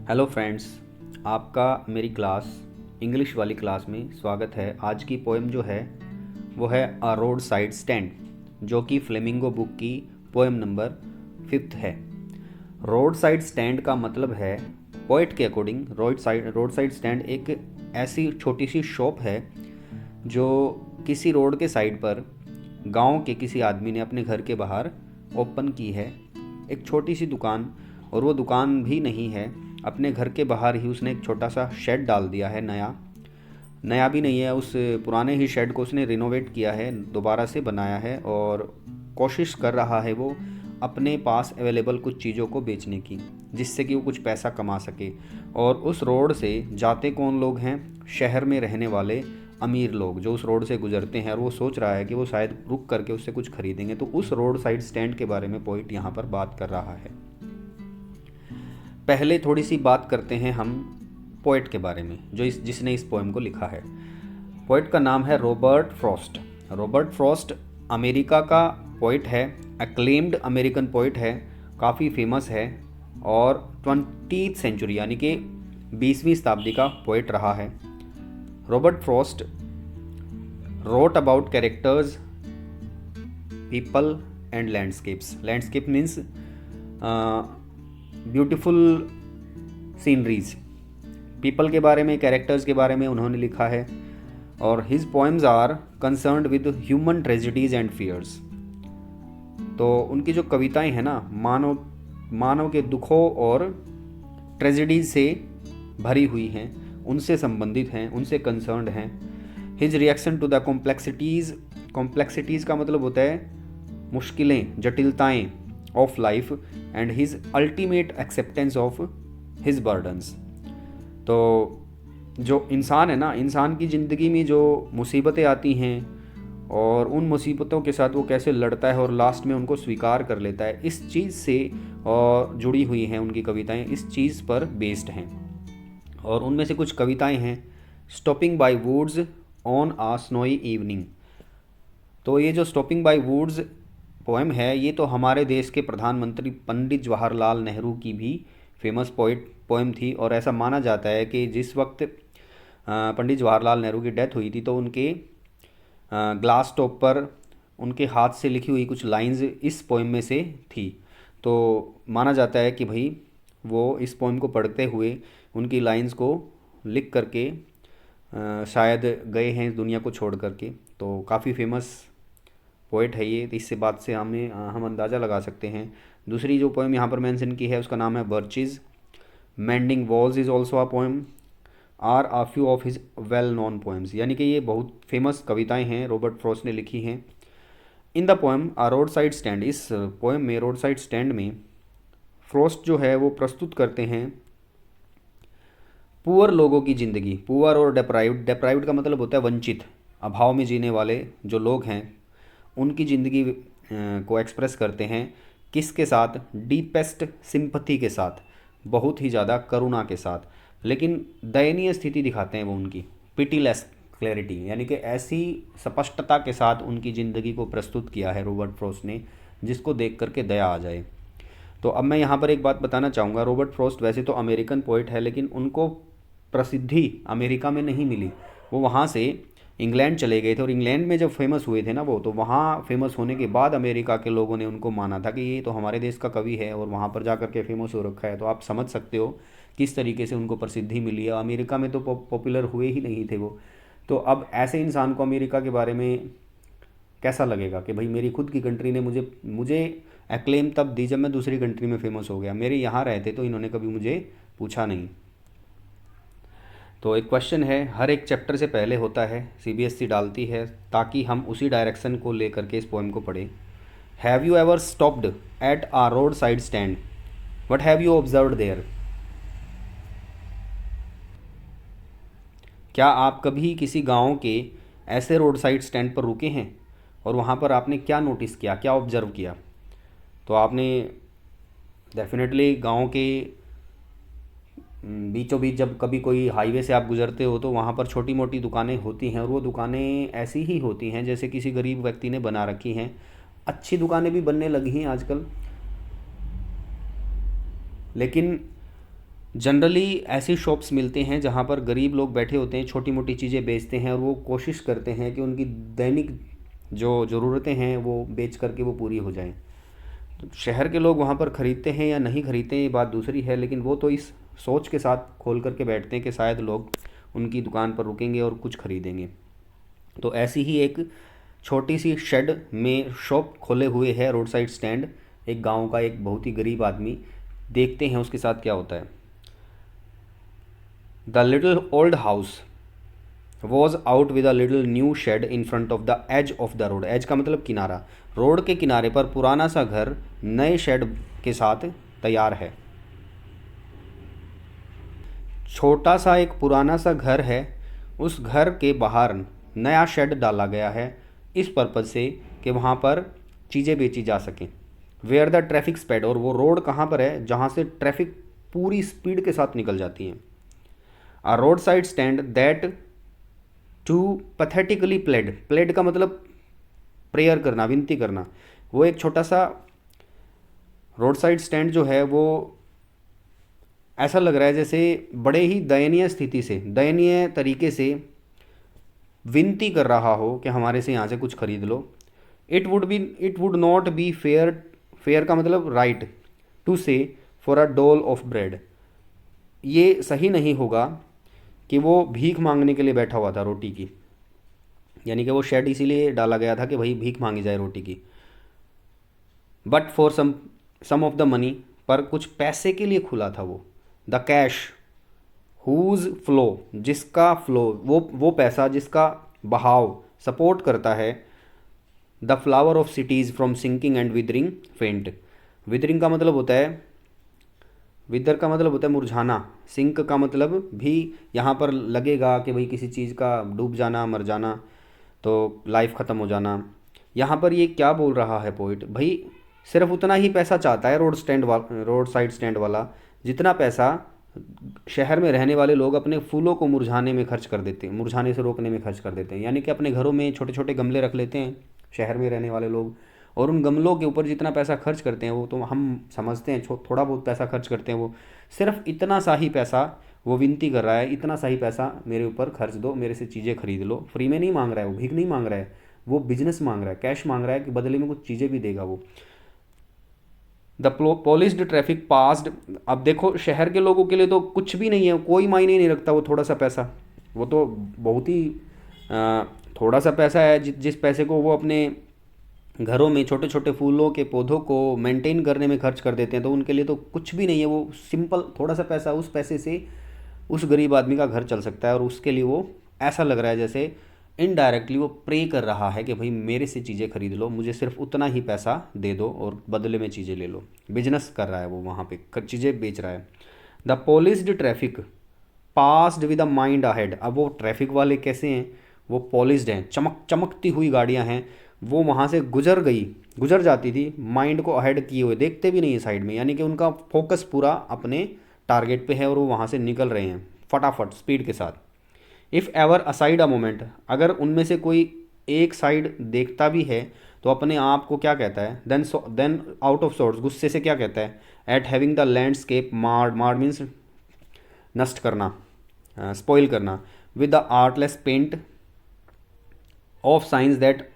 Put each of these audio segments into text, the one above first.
Hello friends, आपका मेरी class English वाली क्लास में स्वागत है। आज की पोएम जो है वो है अ रोड साइड स्टैंड, जो कि फ्लेमिंगो बुक की पोएम नंबर 5 है। रोड साइड स्टैंड का मतलब है, पोइट के अकॉर्डिंग, रोड साइड स्टैंड एक ऐसी छोटी सी शॉप है जो किसी रोड के साइड पर गांव के किसी आदमी ने अपने घर के बाहर ओपन की है। एक छोटी सी दुकान, और वो दुकान भी नहीं है, अपने घर के बाहर ही उसने एक छोटा सा शेड डाल दिया है। नया नया भी नहीं है, उस पुराने ही शेड को उसने रिनोवेट किया है, दोबारा से बनाया है, और कोशिश कर रहा है वो अपने पास अवेलेबल कुछ चीज़ों को बेचने की, जिससे कि वो कुछ पैसा कमा सके। और उस रोड से जाते कौन लोग हैं? शहर में रहने वाले अमीर लोग जो उस रोड से गुजरते हैं, और वो सोच रहा है कि वो शायद रुक करके उससे कुछ खरीदेंगे। तो उस रोड साइड स्टैंड के बारे में पोइट यहाँ पर बात कर रहा है। पहले थोड़ी सी बात करते हैं हम पोइट के बारे में, जो जिसने इस पोएम को लिखा है। पोइट का नाम है Robert Frost. Robert Frost America का पोइट है, एक्लेम्ड अमेरिकन पोइट है, काफ़ी फेमस है, और 20th सेंचुरी यानी कि 20वीं शताब्दी का पोइट रहा है। Robert Frost wrote about characters, people and landscapes. Landscape means beautiful sceneries. People के बारे में, कैरेक्टर्स के बारे में उन्होंने लिखा है। और his poems are concerned with human tragedies and fears. तो उनकी जो कविताएं हैं ना, मानव के दुखों और ट्रेजिडीज से भरी हुई हैं, उनसे संबंधित हैं, उनसे कंसर्न्ड हैं। His reaction to the complexities का मतलब होता है मुश्किलें, जटिलताएं of life, and his ultimate acceptance of his burdens. तो जो इंसान है ना, इंसान की ज़िंदगी में जो मुसीबतें आती हैं और उन मुसीबतों के साथ वो कैसे लड़ता है और लास्ट में उनको स्वीकार कर लेता है, इस चीज़ से और जुड़ी हुई हैं उनकी कविताएं, इस चीज़ पर बेस्ड हैं। और उनमें से कुछ कविताएं हैं stopping by woods on a snowy evening. तो ये जो स्टॉपिंग बाय वुड्स पोएम है, ये तो हमारे देश के प्रधानमंत्री पंडित जवाहरलाल नेहरू की भी फेमस पोएम थी। और ऐसा माना जाता है कि जिस वक्त पंडित जवाहरलाल नेहरू की डेथ हुई थी, तो उनके ग्लास टॉप पर उनके हाथ से लिखी हुई कुछ लाइंस इस पोएम में से थी। तो माना जाता है कि भाई वो इस पोएम को पढ़ते हुए उनकी लाइंस को लिख करके शायद गए हैं इस दुनिया को छोड़ करके। तो काफ़ी फेमस पोइट है ये, तो इससे बात से हम अंदाज़ा लगा सकते हैं। दूसरी जो पोएम यहाँ पर मेंशन की है उसका नाम है Birches. Mending walls is also a poem, are a few of his well known poems. यानी कि ये बहुत फेमस कविताएं हैं, रॉबर्ट फ्रॉस्ट ने लिखी हैं। In the poem a road side stand, इस पोएम में रोड साइड स्टैंड में फ्रॉस्ट जो है वो प्रस्तुत करते हैं पुअर लोगों की ज़िंदगी। पुअर और डेप्राइव्ड, डेप्राइव्ड का मतलब होता है वंचित, अभाव में जीने वाले जो लोग हैं, उनकी ज़िंदगी को एक्सप्रेस करते हैं। किसके साथ? डीपेस्ट सिंपथी के साथ, बहुत ही ज़्यादा करुणा के साथ, लेकिन दयनीय स्थिति दिखाते हैं वो उनकी। पिटीलेस क्लैरिटी, यानी कि ऐसी स्पष्टता के साथ उनकी ज़िंदगी को प्रस्तुत किया है रॉबर्ट फ्रॉस्ट ने, जिसको देख करके दया आ जाए। तो अब मैं यहाँ पर एक बात बताना चाहूँगा। रॉबर्ट फ्रॉस्ट वैसे तो अमेरिकन पोइट है, लेकिन उनको प्रसिद्धि अमेरिका में नहीं मिली। वो वहाँ से इंग्लैंड चले गए थे, और इंग्लैंड में जब फेमस हुए थे ना वो, तो वहाँ फेमस होने के बाद अमेरिका के लोगों ने उनको माना था कि ये तो हमारे देश का कवि है, और वहाँ पर जा कर के फेमस हो रखा है। तो आप समझ सकते हो किस तरीके से उनको प्रसिद्धि मिली है। अमेरिका में तो पॉपुलर हुए ही नहीं थे वो। तो अब ऐसे इंसान को अमेरिका के बारे में कैसा लगेगा कि भाई मेरी खुद की कंट्री ने मुझे मुझे एक्लेम तब दी जब मैं दूसरी कंट्री में फेमस हो गया, मेरे यहाँ रहते तो इन्होंने कभी मुझे पूछा नहीं। तो एक क्वेश्चन है, हर एक चैप्टर से पहले होता है, सीबीएसई डालती है ताकि हम उसी डायरेक्शन को लेकर के इस पोएम को पढ़ें। Have you ever stopped at a road side stand, what have you observed there. क्या आप कभी किसी गांव के ऐसे रोड साइड स्टैंड पर रुके हैं, और वहाँ पर आपने क्या नोटिस किया, क्या ऑब्जर्व किया? तो आपने डेफिनेटली गांव के बीचों बीच जब कभी कोई हाईवे से आप गुजरते हो, तो वहाँ पर छोटी मोटी दुकानें होती हैं, और वो दुकानें ऐसी ही होती हैं जैसे किसी गरीब व्यक्ति ने बना रखी हैं। अच्छी दुकानें भी बनने लगी हैं आजकल, लेकिन जनरली ऐसी शॉप्स मिलते हैं जहाँ पर गरीब लोग बैठे होते हैं, छोटी मोटी चीज़ें बेचते हैं और वो कोशिश करते हैं कि उनकी दैनिक जो ज़रूरतें हैं वो बेच करके वो पूरी हो जाएं। तो शहर के लोग वहाँ पर ख़रीदते हैं या नहीं ख़रीदते हैं ये बात दूसरी है, लेकिन वो तो इस सोच के साथ खोल करके बैठते हैं कि शायद लोग उनकी दुकान पर रुकेंगे और कुछ ख़रीदेंगे। तो ऐसी ही एक छोटी सी शेड में शॉप खोले हुए है रोड साइड स्टैंड, एक गांव का एक बहुत ही गरीब आदमी। देखते हैं उसके साथ क्या होता है। The little old house was out with a little new shed in front of the edge of the road. Edge का मतलब किनारा। रोड के किनारे पर पुराना सा घर नए शेड के साथ तैयार है। छोटा सा एक पुराना सा घर है, उस घर के बाहर नया शेड डाला गया है इस पर्पज़ से कि वहाँ पर चीज़ें बेची जा सकें। वेयर द ट्रैफिक स्पीड, और वो रोड कहाँ पर है जहाँ से ट्रैफिक पूरी स्पीड के साथ निकल जाती है। A road side stand that too pathetically pled. Pled का मतलब प्रेयर करना, विनती करना। वो एक छोटा सा रोड साइड स्टैंड जो है वो ऐसा लग रहा है जैसे बड़े ही दयनीय स्थिति से, दयनीय तरीके से विनती कर रहा हो कि हमारे से यहाँ से कुछ खरीद लो। It would not be fair, fair का मतलब right, to sell for a dole of bread. ये सही नहीं होगा कि वो भीख मांगने के लिए बैठा हुआ था रोटी की, यानी कि वो शेड इसीलिए डाला गया था कि भाई भीख मांगी जाए रोटी की। But for some of the money, पर कुछ पैसे के लिए खुला था वो। द कैश हुज फ्लो, जिसका फ्लो, वो पैसा जिसका बहाव सपोर्ट करता है the flower of cities from sinking and withering faint. Withering का मतलब होता है, विदर का मतलब होता है मुरझाना, सिंक का मतलब भी यहाँ पर लगेगा कि भाई किसी चीज़ का डूब जाना, मर जाना, तो लाइफ ख़त्म हो जाना। यहाँ पर ये क्या बोल रहा है पोइट, भाई सिर्फ उतना ही पैसा चाहता है रोड साइड स्टैंड वाला जितना पैसा शहर में रहने वाले लोग अपने फूलों को मुरझाने में खर्च कर देते हैं, मुरझाने से रोकने में खर्च कर देते हैं। यानी कि अपने घरों में छोटे छोटे गमले रख लेते हैं शहर में रहने वाले लोग, और उन गमलों के ऊपर जितना पैसा खर्च करते हैं वो तो हम समझते हैं थोड़ा बहुत पैसा खर्च करते हैं, वो सिर्फ इतना सा ही पैसा वो विनती कर रहा है, इतना सा ही पैसा मेरे ऊपर खर्च दो, मेरे से चीज़ें खरीद लो। फ्री में नहीं मांग रहा है, वो भीख नहीं मांग रहा है, वो बिजनेस मांग रहा है, कैश मांग रहा है कि बदले में कुछ चीज़ें भी देगा वो। The polished traffic passed. अब देखो शहर के लोगों के लिए तो कुछ भी नहीं है, कोई मायने नहीं रखता वो थोड़ा सा पैसा, वो तो बहुत ही थोड़ा सा पैसा है जिस पैसे को वो अपने घरों में छोटे छोटे फूलों के पौधों को मेंटेन करने में खर्च कर देते हैं, तो उनके लिए तो कुछ भी नहीं है। वो सिंपल थोड़ा सा पैसा, उस पैसे से उस गरीब आदमी का घर चल सकता है, और उसके लिए वो ऐसा लग रहा है जैसे इनडायरेक्टली वो प्रे कर रहा है कि भाई मेरे से चीज़ें खरीद लो, मुझे सिर्फ उतना ही पैसा दे दो और बदले में चीज़ें ले लो। बिजनेस कर रहा है वो, वहाँ पे चीज़ें बेच रहा है। The polished traffic passed with a mind ahead. अब वो ट्रैफिक वाले कैसे हैं, वो पॉलिश्ड हैं, चमकती हुई गाड़ियाँ हैं, वो वहाँ से गुजर जाती थी माइंड को अहेड किए हुए, देखते भी नहीं है साइड में, यानी कि उनका फोकस पूरा अपने टारगेट पे है और वो वहाँ से निकल रहे हैं फटाफट स्पीड के साथ। If ever aside a moment, अगर उनमें से कोई एक साइड देखता भी है तो अपने आप को क्या कहता है, देन आउट ऑफ सॉर्ट्स, गुस्से से क्या कहता है, at having the landscape marred, marred means नष्ट करना, स्पॉइल करना, with the artless paint of science that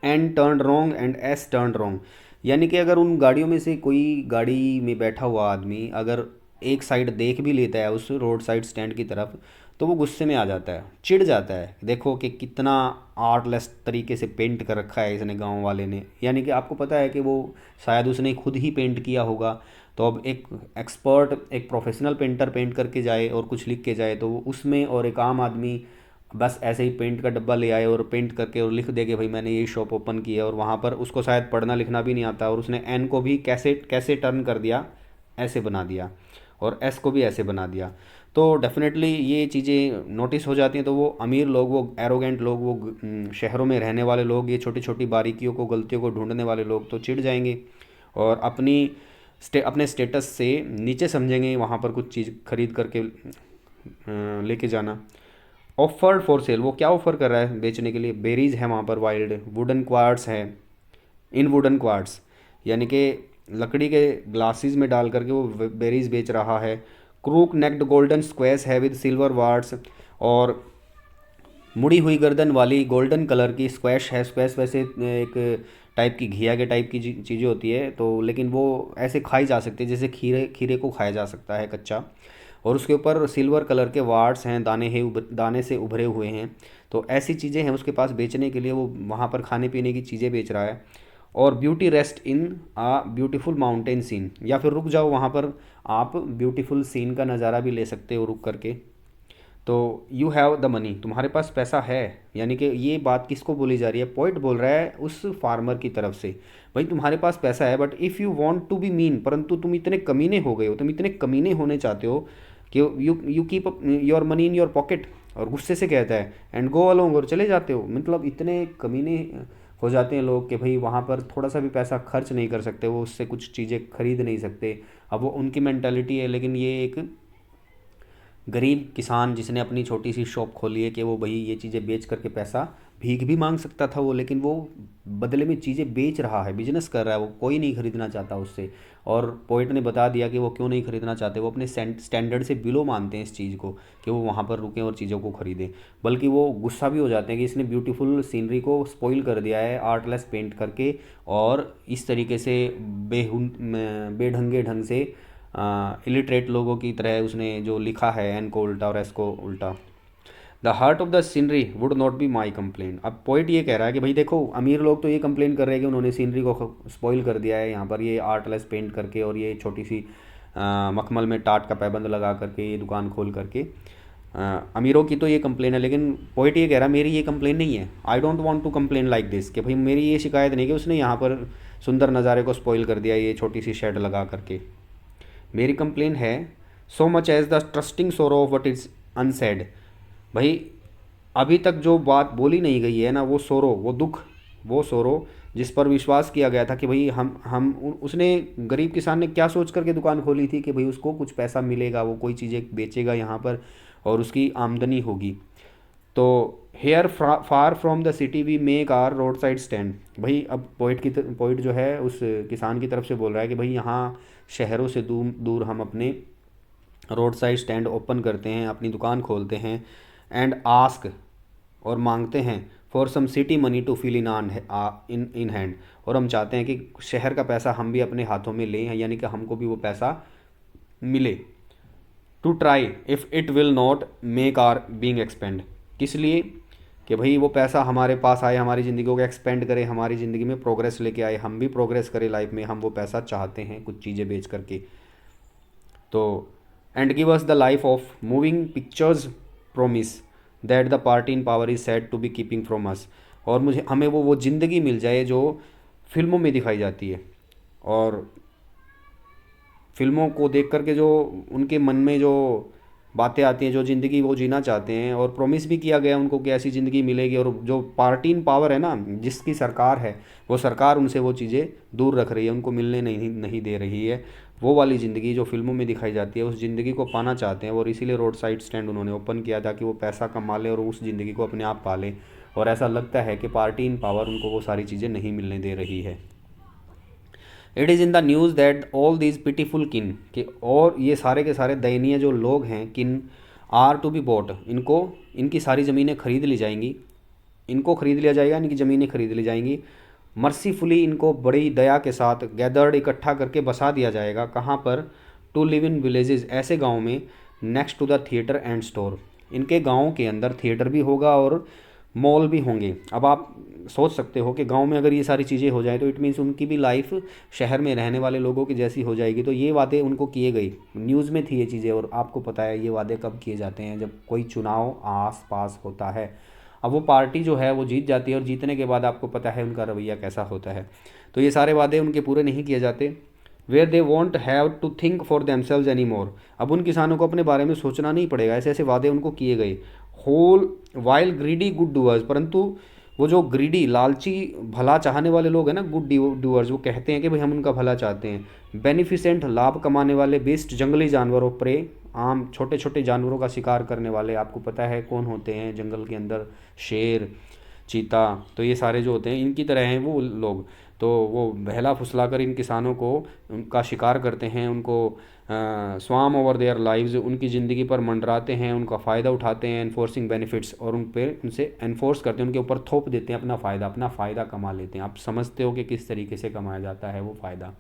N turn wrong and S turn wrong. यानी कि अगर उन गाड़ियों में से कोई गाड़ी में बैठा हुआ आदमी अगर एक साइड देख भी लेता है उस रोड साइड स्टैंड की तरफ, तो वो गुस्से में आ जाता है, चिढ़ जाता है। देखो कि कितना आर्टलेस तरीके से पेंट कर रखा है इसने, गांव वाले ने, यानी कि आपको पता है कि वो शायद उसने खुद ही पेंट किया होगा। तो अब एक एक्सपर्ट, एक प्रोफेशनल पेंटर पेंट करके जाए और कुछ लिख के जाए तो वो उसमें, और एक आम आदमी बस ऐसे ही पेंट का डब्बा ले आए और पेंट करके और लिख दे कि भाई मैंने ये शॉप ओपन की है, और वहाँ पर उसको शायद पढ़ना लिखना भी नहीं आता और उसने एन को भी कैसे कैसे टर्न कर दिया, ऐसे बना दिया, और एस को भी ऐसे बना दिया। तो डेफिनेटली ये चीज़ें नोटिस हो जाती हैं। तो वो अमीर लोग, वो एरोगेंट लोग, वो शहरों में रहने वाले लोग, ये छोटी छोटी बारीकियों को, गलतियों को ढूंढने वाले लोग तो चिढ़ जाएंगे और अपने स्टेटस से नीचे समझेंगे वहाँ पर कुछ चीज़ खरीद करके लेके जाना। ऑफर्ड फॉर सेल, वो क्या ऑफ़र कर रहा है बेचने के लिए, बेरीज है वहाँ पर वाइल्ड, वुडन क्वार्ट्स है, इन वुडन क्वार्ट्स, यानी कि लकड़ी के ग्लासेस में डाल करके वो बेरीज बेच रहा है। क्रूक नेक्ड गोल्डन स्क्वेस है विद सिल्वर वार्ड्स, और मुड़ी हुई गर्दन वाली गोल्डन कलर की स्क्वैश है। स्क्वैश वैसे एक टाइप की घिया के टाइप की चीज़ें होती है, तो लेकिन वो ऐसे खाई जा सकती है जैसे खीरे खीरे को खाया जा सकता है कच्चा। और उसके ऊपर सिल्वर कलर के वार्ड्स हैं, दाने हैं, दाने से उभरे हुए हैं। तो ऐसी चीज़ें हैं उसके पास बेचने के लिए, वो वहाँ पर खाने पीने की चीज़ें बेच रहा है। और beauty rest in a beautiful mountain scene, या फिर रुक जाओ वहाँ पर, आप ब्यूटीफुल सीन का नज़ारा भी ले सकते हो रुक करके। तो यू हैव द मनी, तुम्हारे पास पैसा है। यानी कि ये बात किसको बोली जा रही है? पोइट बोल रहा है उस फार्मर की तरफ से, भाई तुम्हारे पास पैसा है, but if you want to be mean, परंतु तुम इतने कमीने हो गए हो, तुम इतने कमीने होने चाहते हो कि you keep your money in your pocket, और गुस्से से कहता है एंड गो अलोंग, और चले जाते हो। मतलब इतने कमीने हो जाते हैं लोग कि भाई वहाँ पर थोड़ा सा भी पैसा खर्च नहीं कर सकते, वो उससे कुछ चीज़ें खरीद नहीं सकते। अब वो उनकी मैंटेलिटी है, लेकिन ये एक गरीब किसान जिसने अपनी छोटी सी शॉप खोली है कि वो भाई ये चीज़ें बेच करके पैसा भीख भी मांग सकता था वो, लेकिन वो बदले में चीज़ें बेच रहा है, बिजनेस कर रहा है, वो कोई नहीं खरीदना चाहता उससे। और पोइट ने बता दिया कि वो क्यों नहीं खरीदना चाहते, वो अपने स्टैंडर्ड से बिलो मानते हैं इस चीज़ को कि वो वहाँ पर रुकें और चीज़ों को खरीदें। बल्कि वो गुस्सा भी हो जाते हैं कि इसने ब्यूटीफुल सीनरी को स्पॉइल कर दिया है आर्टलेस पेंट करके, और इस तरीके से बेढंगे ढंग से इलिटरेट लोगों की तरह उसने जो लिखा है एन को उल्टा और एस को उल्टा। The heart of the scenery would not be my complain. अब पोइट ये कह रहा है कि भाई देखो, अमीर लोग तो ये कंप्लेन कर रहे हैं कि उन्होंने सीनरी को स्पॉइल कर दिया है यहाँ पर, ये आर्टलेस पेंट करके और ये छोटी सी मखमल में टाट का पैबंद लगा करके ये दुकान खोल करके। अमीरों की तो ये कंप्लेन है, लेकिन पोइट ये कह रहा है मेरी ये कंप्लेन नहीं है। I don't want to complain like this, कि भाई मेरी ये शिकायत नहीं कि उसने यहाँ पर सुंदर नज़ारे को स्पॉइल कर दिया ये छोटी सी शेड लगा करके। मेरी कंप्लेन है so much as the trusting sorrow of what is unsaid. भाई अभी तक जो बात बोली नहीं गई है ना, वो सोरो, वो दुख, वो सोरो जिस पर विश्वास किया गया था कि भाई हम उसने, गरीब किसान ने क्या सोच करके दुकान खोली थी कि भाई उसको कुछ पैसा मिलेगा, वो कोई चीज़ें बेचेगा यहाँ पर और उसकी आमदनी होगी। तो here far from the city we make our road side stand. भाई अब पोइट जो है उस किसान की तरफ से बोल रहा है कि भाई यहाँ शहरों से दूर दूर हम अपने रोड साइड स्टैंड ओपन करते हैं, अपनी दुकान खोलते हैं। एंड आस्क, और मांगते हैं for some city money to feel in hand, और हम चाहते हैं कि शहर का पैसा हम भी अपने हाथों में लें, यानी कि हमको भी वो पैसा मिले। To try if it will not make our being expand, किस लिए? कि भाई वो पैसा हमारे पास आए, हमारी ज़िंदगी को एक्सपेंड करे, हमारी ज़िंदगी में प्रोग्रेस लेके आए, हम भी प्रोग्रेस करें लाइफ में, हम वो पैसा चाहते हैं कुछ चीज़ें बेच करके। तो and give us the life of moving pictures promise that the party in power is said to be keeping from us, और मुझे हमें वो ज़िंदगी मिल जाए जो फिल्मों में दिखाई जाती है, और फिल्मों को देख करके जो उनके मन में जो बातें आती हैं, जो ज़िंदगी वो जीना चाहते हैं, और प्रॉमिस भी किया गया उनको कि ऐसी ज़िंदगी मिलेगी। और जो पार्टी इन पावर है ना, जिसकी सरकार है, वो सरकार उनसे वो चीज़ें दूर रख रही है, उनको मिलने नहीं दे रही है। वो वाली ज़िंदगी जो फिल्मों में दिखाई जाती है, उस ज़िंदगी को पाना चाहते हैं, और इसीलिए रोड साइड स्टैंड उन्होंने ओपन किया था कि वो पैसा कमा लें और उस ज़िंदगी को अपने आप पालें। और ऐसा लगता है कि पार्टी इन पावर उनको वो सारी चीज़ें नहीं मिलने दे रही है। It is in the news that all these pitiful किन, कि और ये सारे के सारे दयनीय जो लोग हैं, किन आर टू बी बॉट, इनको इनकी सारी ज़मीनें खरीद ली जाएंगी, इनको खरीद लिया जाएगा, इनकी ज़मीनें खरीद ली जाएंगी। मर्सीफुली इनको बड़ी दया के साथ गैदर्ड, इकट्ठा करके बसा दिया जाएगा। कहाँ पर? टू लिव इन विलेजेस, ऐसे गाँव में, next to the theatre and store, इनके गाँव के अंदर थिएटर भी होगा और मॉल भी होंगे। अब आप सोच सकते हो कि गांव में अगर ये सारी चीज़ें हो जाए तो इट मीन्स उनकी भी लाइफ शहर में रहने वाले लोगों की जैसी हो जाएगी। तो ये वादे उनको किए गए, न्यूज़ में थी ये चीज़ें। और आपको पता है ये वादे कब किए जाते हैं? जब कोई चुनाव आस पास होता है। अब वो पार्टी जो है वो जीत जाती है, और जीतने के बाद आपको पता है उनका रवैया कैसा होता है। तो ये सारे वादे उनके पूरे नहीं किए जाते। Where they won't have to think for themselves any more, अब उन किसानों को अपने बारे में सोचना नहीं पड़ेगा, ऐसे ऐसे वादे उनको किए गए। Whole while greedy good doers, परंतु वो जो ग्रीडी, लालची, भला चाहने वाले लोग हैं ना, गुड डूअर्स, वो कहते हैं कि भाई हम उनका भला चाहते हैं। बेनिफिसेंट, लाभ कमाने वाले, बेस्ट, जंगली जानवरों, प्रे, आम छोटे छोटे जानवरों का शिकार करने वाले। आपको पता है कौन होते हैं जंगल के अंदर? शेर, चीता, तो ये सारे जो होते हैं इनकी तरह हैं वो लोग। तो वो बहला फुसला कर इन किसानों को उनका शिकार करते हैं, उनको स्वाम ओवर देयर लाइव्स, उनकी ज़िंदगी पर मंडराते हैं, उनका फ़ायदा उठाते हैं, एनफोर्सिंग बेनिफिट्स, और उन पे उनसे एनफोर्स करते हैं, उनके ऊपर थोप देते हैं अपना फ़ायदा कमा लेते हैं। आप समझते हो कि किस तरीके से कमाया जाता है वो फ़ायदा।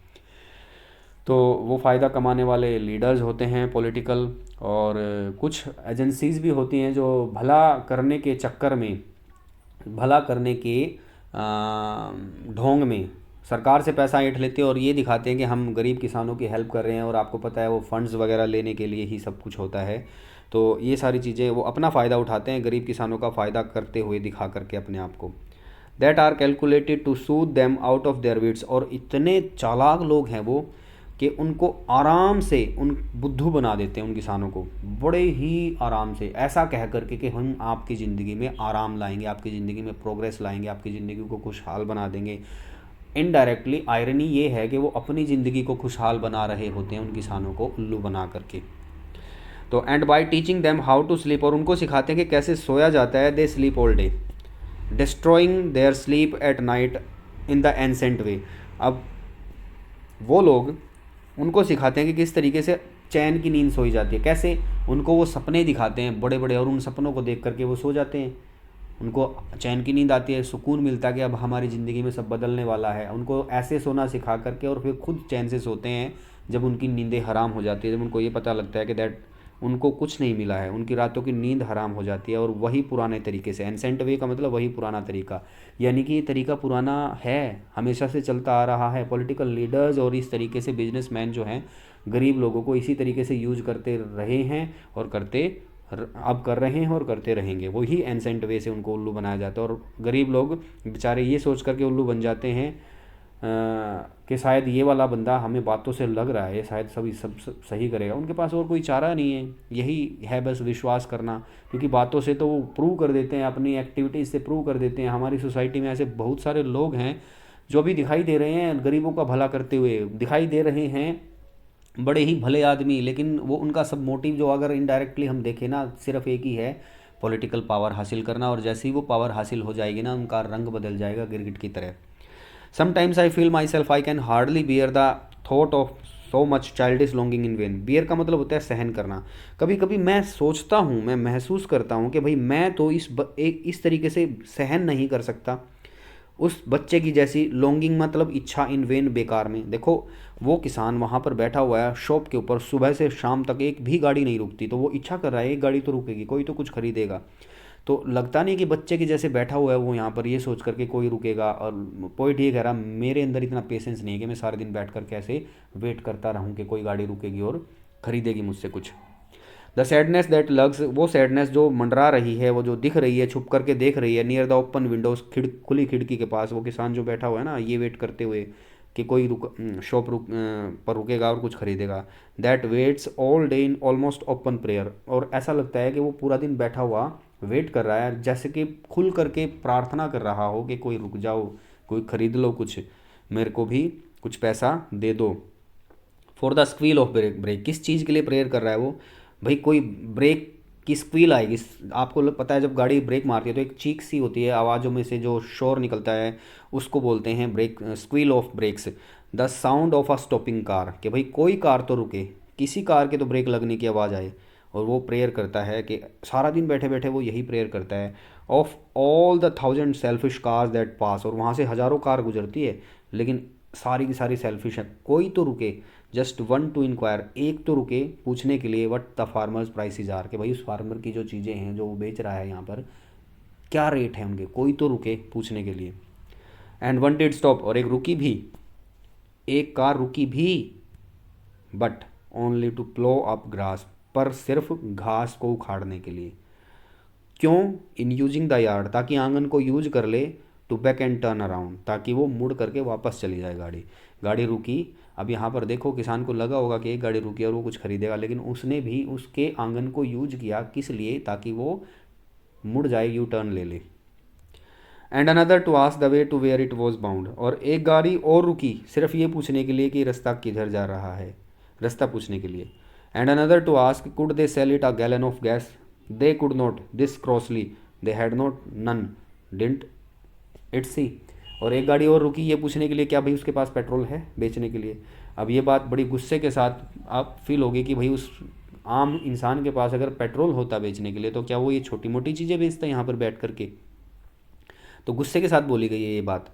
तो वो फ़ायदा कमाने वाले लीडर्स होते हैं पॉलिटिकल, और कुछ एजेंसीज़ भी होती हैं जो भला करने के चक्कर में, भला करने के ढोंग में सरकार से पैसा ऐंठ लेते हैं और ये दिखाते हैं कि हम गरीब किसानों की हेल्प कर रहे हैं, और आपको पता है वो फंड्स वगैरह लेने के लिए ही सब कुछ होता है। तो ये सारी चीज़ें वो अपना फ़ायदा उठाते हैं, गरीब किसानों का फ़ायदा करते हुए दिखा करके अपने आप को। That are calculated to soothe them out of their wits, और इतने चालाक लोग हैं वो कि उनको आराम से उन बुद्धू बना देते हैं उन किसानों को, बड़े ही आराम से, ऐसा कह करके कि हम आपकी ज़िंदगी में आराम लाएंगे, आपकी ज़िंदगी में प्रोग्रेस लाएंगे, आपकी ज़िंदगी को खुशहाल बना देंगे। इनडायरेक्टली आयरनी ये है कि वो अपनी ज़िंदगी को खुशहाल बना रहे होते हैं उन किसानों को उल्लू बना करके। तो and by teaching them how to sleep, और उनको सिखाते हैं कि कैसे सोया जाता है, they sleep all day, destroying their sleep at night in the ancient way. अब वो लोग उनको सिखाते हैं कि किस तरीके से चैन की नींद सोई जाती है, कैसे उनको वो सपने दिखाते हैं बड़े बड़े, और उन सपनों को देख करके वो सो जाते हैं, उनको चैन की नींद आती है, सुकून मिलता है कि अब हमारी ज़िंदगी में सब बदलने वाला है। उनको ऐसे सोना सिखा करके और फिर खुद चैन से सोते हैं जब उनकी नींदें हराम हो जाती है, जब उनको ये पता लगता है कि दैट उनको कुछ नहीं मिला है, उनकी रातों की नींद हराम हो जाती है। और वही पुराने तरीके से, एंसेंट वे का मतलब वही पुराना तरीका, यानी कि ये तरीका पुराना है, हमेशा से चलता आ रहा है। पॉलिटिकल लीडर्स और इस तरीके से बिजनेसमैन जो हैं गरीब लोगों को इसी तरीके से यूज करते रहे हैं और अब कर रहे हैं और करते रहेंगे। वही एंसेंट वे से उनको उल्लू बनाया जाता है, और गरीब लोग बेचारे ये सोच करके उल्लू बन जाते हैं कि शायद ये वाला बंदा हमें बातों से लग रहा है, ये शायद सब सही करेगा। उनके पास और कोई चारा नहीं है, यही है बस विश्वास करना, क्योंकि बातों से तो वो प्रूव कर देते हैं, अपनी एक्टिविटीज़ से प्रूव कर देते हैं। हमारी सोसाइटी में ऐसे बहुत सारे लोग हैं जो भी दिखाई दे रहे हैं गरीबों का भला करते हुए, दिखाई दे रहे हैं बड़े ही भले आदमी, लेकिन वो उनका सब मोटिव जो अगर इनडायरेक्टली हम देखें ना, सिर्फ एक ही है, पॉलिटिकल पावर हासिल करना। और जैसे ही वो पावर हासिल हो जाएगी ना, उनका रंग बदल जाएगा गिरगिट की तरह। Sometimes I feel myself I can hardly bear the thought of so much childish longing in vain. Bear का मतलब होता है सहन करना। कभी कभी मैं सोचता हूँ, मैं महसूस करता हूँ कि भाई मैं तो इस तरीके से सहन नहीं कर सकता उस बच्चे की जैसी लॉन्गिंग, मतलब इच्छा, इन वेन, बेकार में। देखो वो किसान वहाँ पर बैठा हुआ है शॉप के ऊपर, सुबह से शाम तक एक भी गाड़ी नहीं रुकती, तो वो इच्छा कर रहा है एक गाड़ी तो रुकेगी, कोई तो कुछ खरीदेगा। तो लगता नहीं कि बच्चे के जैसे बैठा हुआ है वो यहाँ पर ये सोच करके कोई रुकेगा। और पॉइंट ये कह रहा, मेरे अंदर इतना पेशेंस नहीं है कि मैं सारे दिन बैठ कर कैसे वेट करता रहूँ कि कोई गाड़ी रुकेगी और ख़रीदेगी मुझसे कुछ। द सैडनेस दैट लग्स, वो सैडनेस जो मंडरा रही है, वो जो दिख रही है, छुप करके देख रही है, नियर द ओपन विंडोज, खुली खिड़की के पास वो किसान जो बैठा हुआ है ना, ये वेट करते हुए कि कोई पर रुकेगा और कुछ खरीदेगा। That waits all day in almost open prayer, और ऐसा लगता है कि वो पूरा दिन बैठा हुआ वेट कर रहा है, जैसे कि खुल करके प्रार्थना कर रहा हो कि कोई रुक जाओ, कोई खरीद लो कुछ, मेरे को भी कुछ पैसा दे दो। For the squeal of brake, brake किस चीज़ के लिए प्रेयर कर रहा है वो, भाई कोई ब्रेक की स्क्वील आएगी। आपको पता है जब गाड़ी ब्रेक मारती है तो एक चीख सी होती है, आवाज़ों में से जो शोर निकलता है उसको बोलते हैं brake, squeal of brakes. The sound of a stopping car, कि भाई कोई कार तो रुके, किसी कार के तो ब्रेक लगने की आवाज़ आए। और वो प्रेयर करता है कि सारा दिन बैठे बैठे वो यही प्रेयर करता है। Of all the thousand selfish cars that pass, और वहाँ से हज़ारों कार गुजरती है लेकिन सारी की सारी सेल्फिश है, कोई तो रुके। जस्ट वन टू इंक्वायर, एक तो रुके पूछने के लिए, what the farmers prices are, कि भाई उस फार्मर की जो चीज़ें हैं जो वो बेच रहा है यहाँ पर क्या रेट है उनके, कोई तो रुके पूछने के लिए। एंड वन डिड स्टॉप, और एक रुकी भी, एक कार रुकी भी, but only to plough up grass, पर सिर्फ घास को उखाड़ने के लिए। क्यों? इन यूजिंग द यार्ड, ताकि आंगन को यूज कर ले, to back and turn around, ताकि वो मुड़ करके वापस चली जाए गाड़ी। गाड़ी रुकी, अब यहाँ पर देखो किसान को लगा होगा कि एक गाड़ी रुकी और वो कुछ खरीदेगा, लेकिन उसने भी उसके आंगन को यूज किया, किस लिए? ताकि वो मुड़ जाए, यू टर्न ले ले। And another to ask the way to where it was bound, और एक गाड़ी और रुकी सिर्फ ये पूछने के लिए कि रास्ता किधर जा रहा है, रास्ता पूछने के लिए। And another to ask could they sell it a gallon of gas, they could not, this crossly, they had not, none, didn't it see. और एक गाड़ी और रुकी ये पूछने के लिए क्या भाई उसके पास पेट्रोल है बेचने के लिए। अब ये बात बड़ी गुस्से के साथ आप फील होगी कि भाई उस आम इंसान के पास अगर पेट्रोल होता बेचने के लिए तो क्या वो ये छोटी मोटी चीज़ें बेचता है यहाँ पर बैठ करके। तो गुस्से के साथ बोली गई है ये बात।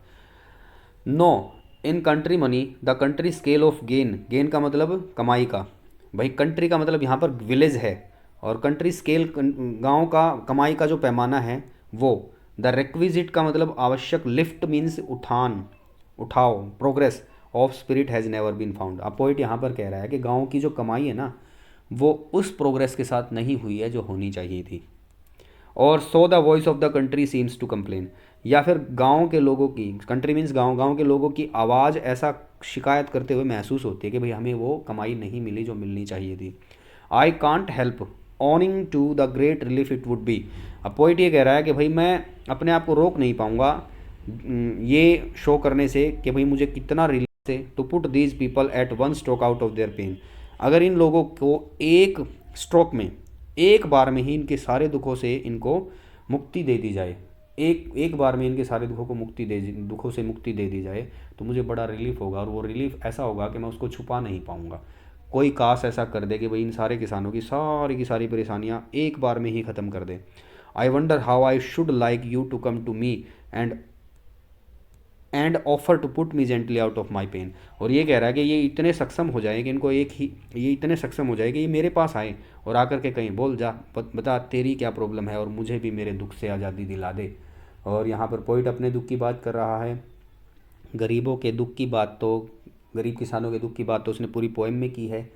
No, in country money the country scale of gain, gain का मतलब कमाई का, भाई कंट्री का मतलब यहाँ पर विलेज है, और कंट्री स्केल गांव का कमाई का जो पैमाना है वो। द रिक्विजिट का मतलब आवश्यक, लिफ्ट मीन्स उठान, उठाओ, progress of spirit has never been found. अब पोइट यहाँ पर कह रहा है कि गांव की जो कमाई है ना वो उस प्रोग्रेस के साथ नहीं हुई है जो होनी चाहिए थी। और so the voice of the country seems to complain, या फिर गांव के लोगों की, कंट्री मीन्स गांव, गांव के लोगों की आवाज़ ऐसा शिकायत करते हुए महसूस होती है कि भाई हमें वो कमाई नहीं मिली जो मिलनी चाहिए थी। I can't help ऑनिंग to the great relief it would be. अब पोइट ये कह रहा है कि भाई मैं अपने आप को रोक नहीं पाऊँगा ये शो करने से कि भाई मुझे कितना रिलीफ से, to put these people at one stroke out of their pain, अगर इन लोगों को एक स्ट्रोक में, एक बार में ही इनके सारे दुखों से इनको मुक्ति दे दी जाए, एक एक बार में इनके सारे दुखों से मुक्ति दे दी जाए तो मुझे बड़ा रिलीफ होगा, और वो रिलीफ ऐसा होगा कि मैं उसको छुपा नहीं पाऊँगा। कोई काश ऐसा कर दे कि भाई इन सारे किसानों की सारी परेशानियाँ एक बार में ही ख़त्म कर दे। I wonder how I should like you to come to me and offer to put me gently out of my pain. और ये कह रहा है कि ये इतने सक्षम हो जाए कि इनको एक ही, ये इतने सक्षम हो जाए कि ये मेरे पास आए और आकर के कहीं बोल जा, बता तेरी क्या प्रॉब्लम है और मुझे भी मेरे दुख से आज़ादी दिला दे। और यहाँ पर पोइट अपने दुख की बात कर रहा है, गरीबों के दुख की बात तो, गरीब किसानों के दुख की बात तो उसने पूरी पोएम में की है।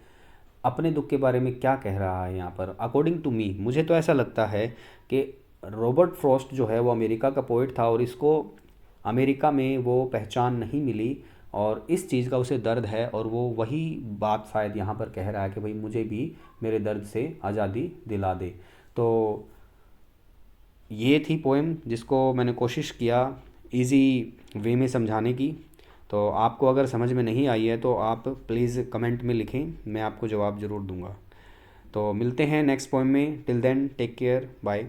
अपने दुख के बारे में क्या कह रहा है यहाँ पर, अकॉर्डिंग टू मी, मुझे तो ऐसा लगता है कि रॉबर्ट फ्रॉस्ट जो है वो अमेरिका का पोइट था और इसको अमेरिका में वो पहचान नहीं मिली और इस चीज़ का उसे दर्द है, और वो वही बात शायद यहाँ पर कह रहा है कि भाई मुझे भी मेरे दर्द से आज़ादी दिला दे। तो ये थी पोएम जिसको मैंने कोशिश किया इजी वे में समझाने की। तो आपको अगर समझ में नहीं आई है तो आप प्लीज़ कमेंट में लिखें, मैं आपको जवाब ज़रूर दूंगा। तो मिलते हैं नेक्स्ट पोएम में, till then take care, bye.